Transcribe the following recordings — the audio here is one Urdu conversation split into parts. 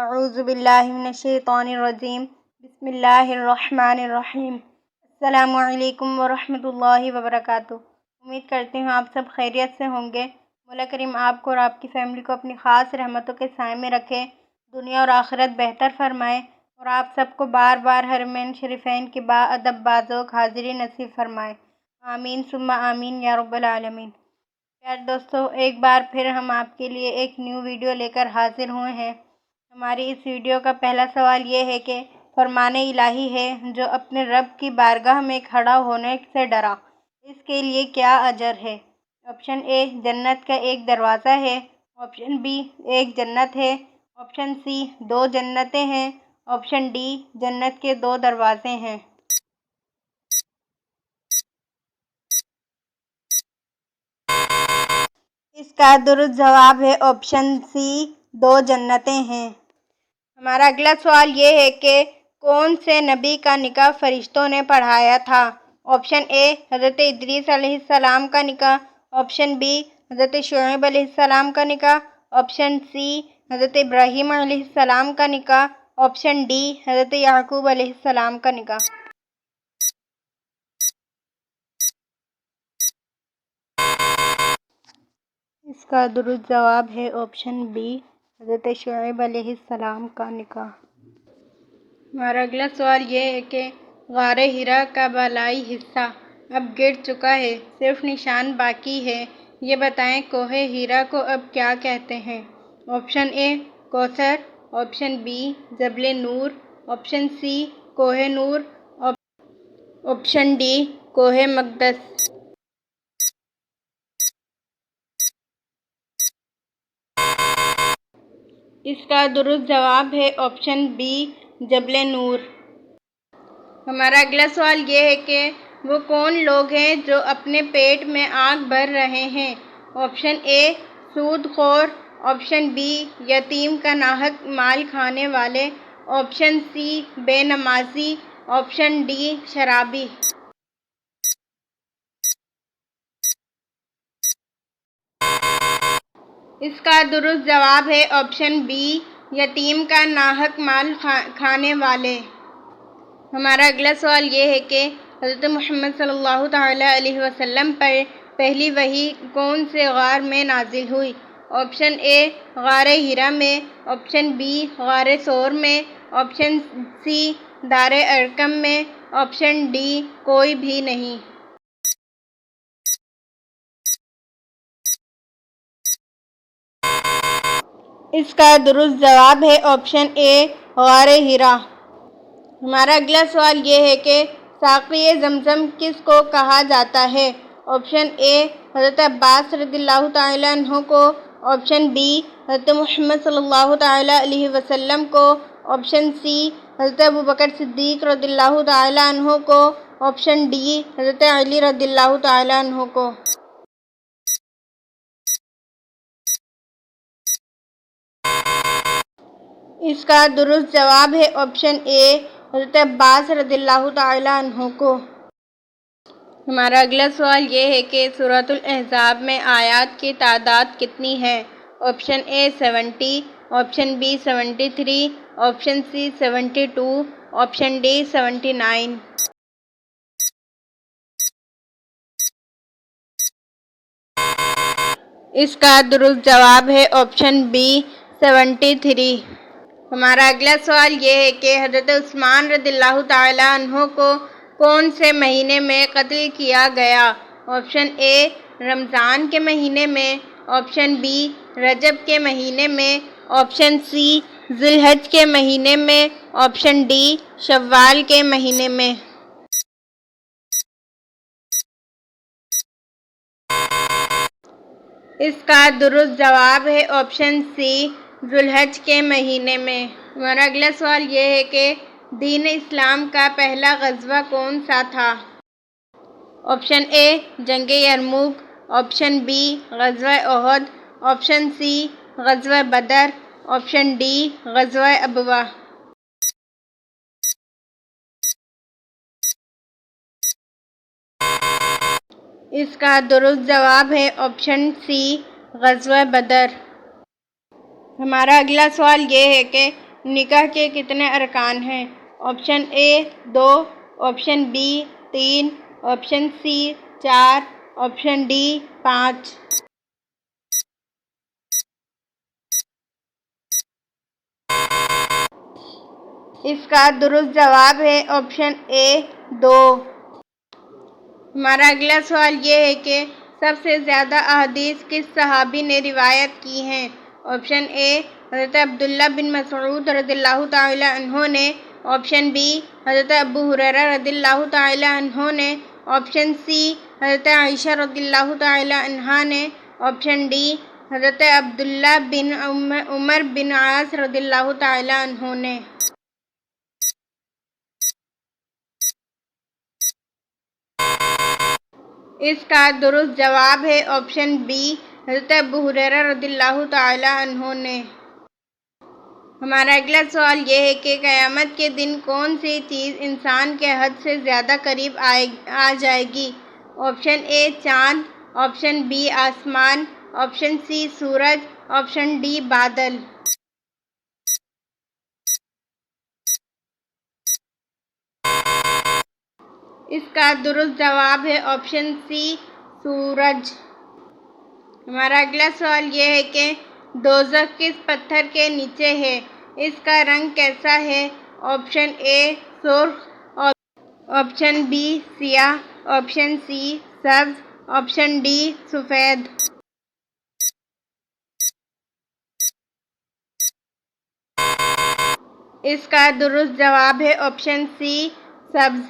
اعوذ باللہ من الشیطان الرجیم بسم اللہ الرحمن الرحیم السلام علیکم ورحمۃ اللہ وبرکاتہ۔ امید کرتی ہوں آپ سب خیریت سے ہوں گے۔ مولا کریم آپ کو اور آپ کی فیملی کو اپنی خاص رحمتوں کے سائے میں رکھے، دنیا اور آخرت بہتر فرمائے، اور آپ سب کو بار بار حرمین شریفین کی باادب باذوق حاضری نصیب فرمائے۔ آمین ثم آمین یا رب العالمین۔ پیارے دوستو، ایک بار پھر ہم آپ کے لیے ایک نیو ویڈیو لے کر حاضر ہوئے ہیں۔ ہماری اس ویڈیو کا پہلا سوال یہ ہے کہ فرمان الہی ہے جو اپنے رب کی بارگاہ میں کھڑا ہونے سے ڈرا، اس کے لیے کیا اجر ہے؟ آپشن اے، جنت کا ایک دروازہ ہے۔ آپشن بی، ایک جنت ہے۔ آپشن سی، 2 جنتیں ہیں۔ آپشن ڈی، جنت کے 2 دروازے ہیں۔ اس کا درست جواب ہے آپشن سی، 2 جنتیں ہیں۔ ہمارا اگلا سوال یہ ہے کہ کون سے نبی کا نکاح فرشتوں نے پڑھایا تھا؟ آپشن اے، حضرت ادریس علیہ السلام کا نکاح۔ آپشن بی، حضرت شعیب علیہ السلام کا نکاح۔ آپشن سی، حضرت ابراہیم علیہ السلام کا نکاح۔ آپشن ڈی، حضرت یعقوب علیہ السلام کا نکاح۔ اس کا درست جواب ہے آپشن بی، حضرت شعیب علیہ السلام کا نکاح۔ ہمارا اگلا سوال یہ ہے کہ غار حرا کا بالائی حصہ اب گر چکا ہے، صرف نشان باقی ہے، یہ بتائیں کوہ حرا کو اب کیا کہتے ہیں؟ آپشن اے، کوثر۔ آپشن بی، جبل نور۔ Option C, Koh Noor. Option D, کوہ مقدس۔ اس کا درست جواب ہے آپشن بی، جبل نور۔ ہمارا اگلا سوال یہ ہے کہ وہ کون لوگ ہیں جو اپنے پیٹ میں آگ بھر رہے ہیں؟ آپشن اے، سود خور۔ آپشن بی، یتیم کا ناحق مال کھانے والے۔ آپشن سی، بے نمازی۔ آپشن ڈی، شرابی۔ اس کا درست جواب ہے آپشن بی، یتیم کا ناحق مال کھانے والے۔ ہمارا اگلا سوال یہ ہے کہ حضرت محمد صلی اللہ تعالیٰ علیہ وسلم پر پہلی وحی کون سے غار میں نازل ہوئی؟ آپشن اے، غار حرا میں۔ آپشن بی، غار ثور میں۔ آپشن سی، دار ارقم میں۔ آپشن ڈی، کوئی بھی نہیں۔ اس کا درست جواب ہے آپشن اے، غار حرا۔ ہمارا اگلا سوال یہ ہے کہ ساقی زمزم کس کو کہا جاتا ہے؟ آپشن اے، حضرت عباس رضی اللہ تعالیٰ عنہ کو۔ آپشن بی، حضرت محمد صلی اللہ تعالیٰ علیہ وسلم کو۔ آپشن سی، حضرت ابوبکر صدیق رضی اللہ تعالیٰ عنہ کو۔ آپشن ڈی، حضرت علی رضی اللہ تعالیٰ عنہ کو۔ اس کا درست جواب ہے آپشن اے، حضرت عباس رضی اللہ تعالیٰ عنہ کو۔ ہمارا اگلا سوال یہ ہے کہ سورۃ الاحزاب میں آیات کی تعداد کتنی ہے؟ Option A, 70۔ Option B, 73۔ Option C, 72۔ Option D, 79۔ اس کا درست جواب ہے آپشن بی، 73۔ ہمارا اگلا سوال یہ ہے کہ حضرت عثمان رضی اللہ تعالیٰ عنہ کو کون سے مہینے میں قتل کیا گیا؟ آپشن اے، رمضان کے مہینے میں۔ آپشن بی، رجب کے مہینے میں۔ آپشن سی، ذی الحج کے مہینے میں۔ آپشن ڈی، شوال کے مہینے میں۔ اس کا درست جواب ہے آپشن سی، ذی الحج کے مہینے میں۔ ہمارا اگلا سوال یہ ہے کہ دین اسلام کا پہلا غزوہ کون سا تھا؟ آپشن اے، جنگ یرموک۔ آپشن بی، غزوہ احد۔ آپشن سی، غزوہ بدر۔ آپشن ڈی، غزوہ ابوا۔ اس کا درست جواب ہے آپشن سی، غزوہ بدر۔ ہمارا اگلا سوال یہ ہے کہ نکاح کے کتنے ارکان ہیں؟ Option A 2، option B 3، option C 4، option D 5۔ اس کا درست جواب ہے آپشن اے 2۔ ہمارا اگلا سوال یہ ہے کہ سب سے زیادہ احادیث کس صحابی نے روایت کی ہیں؟ آپشن اے حضرت عبداللہ بن مسعود رضی اللہ تعالی عنہ نے، آپشن بی حضرت ابو ہریرہ رضی اللہ تعالی عنہ نے، آپشن سی حضرت عائشہ رضی اللہ تعالی عنہا نے، آپشن ڈی حضرت عبداللہ بن عمر بن عاص رضی اللہ تعالی عنہ نے۔ اس کا درست جواب ہے آپشن بی حضرت ابو ہریرہ رضی اللہ تعالی عنہ نے۔ ہمارا اگلا سوال یہ ہے کہ قیامت کے دن کون سی چیز انسان کے حد سے زیادہ قریب آ جائے گی؟ آپشن اے چاند، آپشن بی آسمان، آپشن سی سورج، آپشن ڈی بادل۔ اس کا درست جواب ہے آپشن سی سورج۔ ہمارا اگلا سوال یہ ہے کہ دوزخ کس پتھر کے نیچے ہے؟ اس کا رنگ کیسا ہے؟ آپشن اے سرخ، آپشن بی سیاہ، آپشن سی سبز، آپشن ڈی سفید۔ اس کا درست جواب ہے آپشن سی سبز۔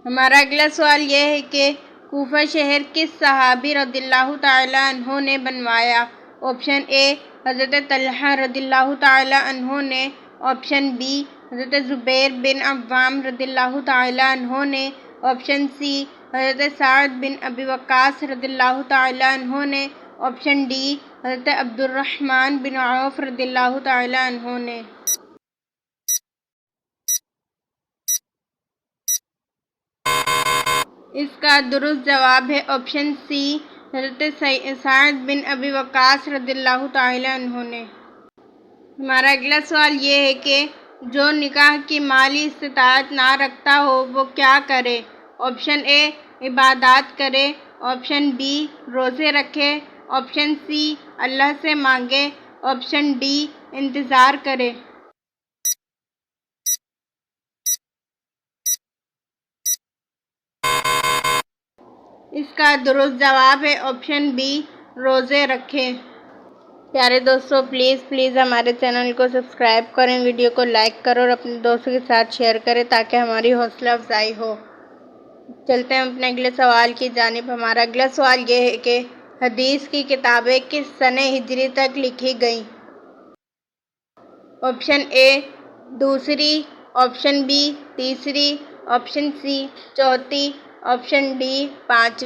ہمارا اگلا سوال یہ ہے کہ کوفہ شہر کس صحابی رضی اللہ تعالی عنہ نے بنوایا؟ آپشن اے حضرت طلحہ رضی اللہ تعالی عنہ نے، آپشن بی حضرت زبیر بن عوام رضی اللہ تعالی عنہ نے، آپشن سی حضرت سعد بن ابی وقاص رضی اللہ تعالی عنہ نے، آپشن ڈی حضرت عبد الرحمن بن عوف رضی اللہ تعالی عنہ نے۔ اس کا درست جواب ہے آپشن سی حضرت سعد بن ابی وقاص رضی اللہ تعالی عنہ نے۔ ہمارا اگلا سوال یہ ہے کہ جو نکاح کی مالی استطاعت نہ رکھتا ہو وہ کیا کرے؟ آپشن اے عبادات کرے، آپشن بی روزے رکھے، آپشن سی اللہ سے مانگے، آپشن ڈی انتظار کرے۔ اس کا درست جواب ہے آپشن بی روزے رکھے۔ پیارے دوستو، پلیز ہمارے چینل کو سبسکرائب کریں، ویڈیو کو لائک کریں اور اپنے دوستوں کے ساتھ شیئر کریں تاکہ ہماری حوصلہ افزائی ہو۔ چلتے ہیں اپنے اگلے سوال کی جانب۔ ہمارا اگلا سوال یہ ہے کہ حدیث کی کتابیں کس سنہ ہجری تک لکھی گئیں؟ Option A 2، option B 3، option C 4، option D 5۔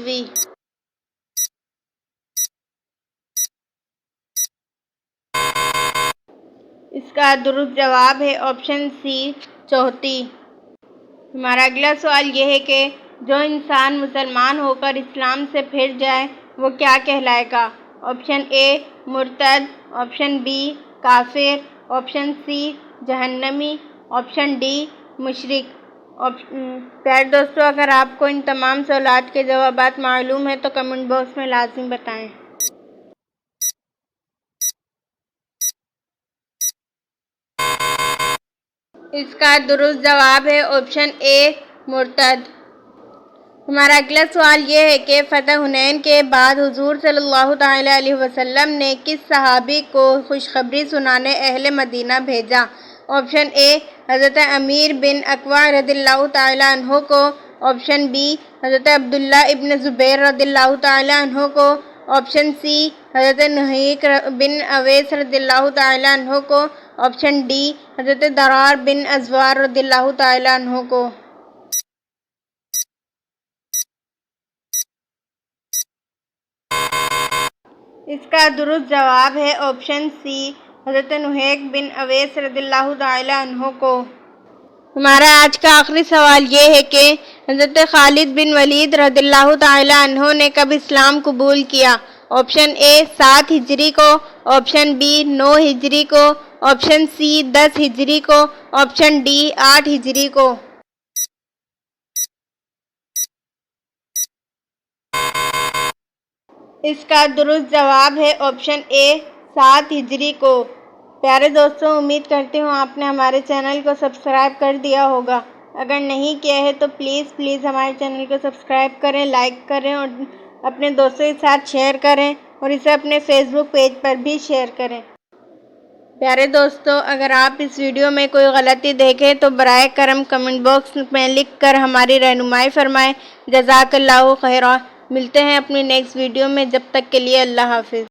اس کا درست جواب ہے آپشن سی 4۔ ہمارا اگلا سوال یہ ہے کہ جو انسان مسلمان ہو کر اسلام سے پھر جائے وہ کیا کہلائے گا؟ آپشن اے مرتد، آپشن بی کافر، آپشن سی جہنمی، آپشن ڈی مشرک۔ پیارے دوستو، اگر آپ کو ان تمام سوالات کے جوابات معلوم ہیں تو کمنٹ باکس میں لازم بتائیں۔ اس کا درست جواب ہے آپشن اے مرتد۔ ہمارا اگلا سوال یہ ہے کہ فتح حنین کے بعد حضور صلی اللہ تعالی علیہ وسلم نے کس صحابی کو خوشخبری سنانے اہل مدینہ بھیجا؟ آپشن اے حضرت امیر بن اقوا رضی اللہ تعالی عنہ کو، آپشن بی حضرت عبداللہ ابن زبیر رضی اللہ تعالی عنہ کو، آپشن سی حضرت نہیک بن اویس رضی اللہ تعالی عنہ کو، آپشن ڈی حضرت درار بن ازوار رضی اللہ تعالی عنہ کو۔ اس کا درست جواب ہے آپشن سی حضرت نہیک بن اویس رضی اللہ تعالی عنہ کو۔ ہمارا آج کا آخری سوال یہ ہے کہ حضرت خالد بن ولید رضی اللہ تعالی عنہ نے کب اسلام قبول کیا؟ آپشن اے 7 ہجری کو، آپشن بی 9 ہجری کو، آپشن سی 10 ہجری کو، آپشن ڈی 8 ہجری کو۔ اس کا درست جواب ہے آپشن اے 7 ہجری کو۔ پیارے دوستوں، امید کرتی ہوں آپ نے ہمارے چینل کو سبسکرائب کر دیا ہوگا۔ اگر نہیں کیا ہے تو پلیز ہمارے چینل کو سبسکرائب کریں، لائک کریں اور اپنے دوستوں کے ساتھ شیئر کریں اور اسے اپنے فیس بک پیج پر بھی شیئر کریں۔ پیارے دوستو، اگر آپ اس ویڈیو میں کوئی غلطی دیکھیں تو برائے کرم کمنٹ باکس میں لکھ کر ہماری رہنمائی فرمائیں۔ جزاک اللہ خیرا۔ ملتے ہیں اپنی نیکسٹ ویڈیو میں، جب تک کے لیے اللہ حافظ۔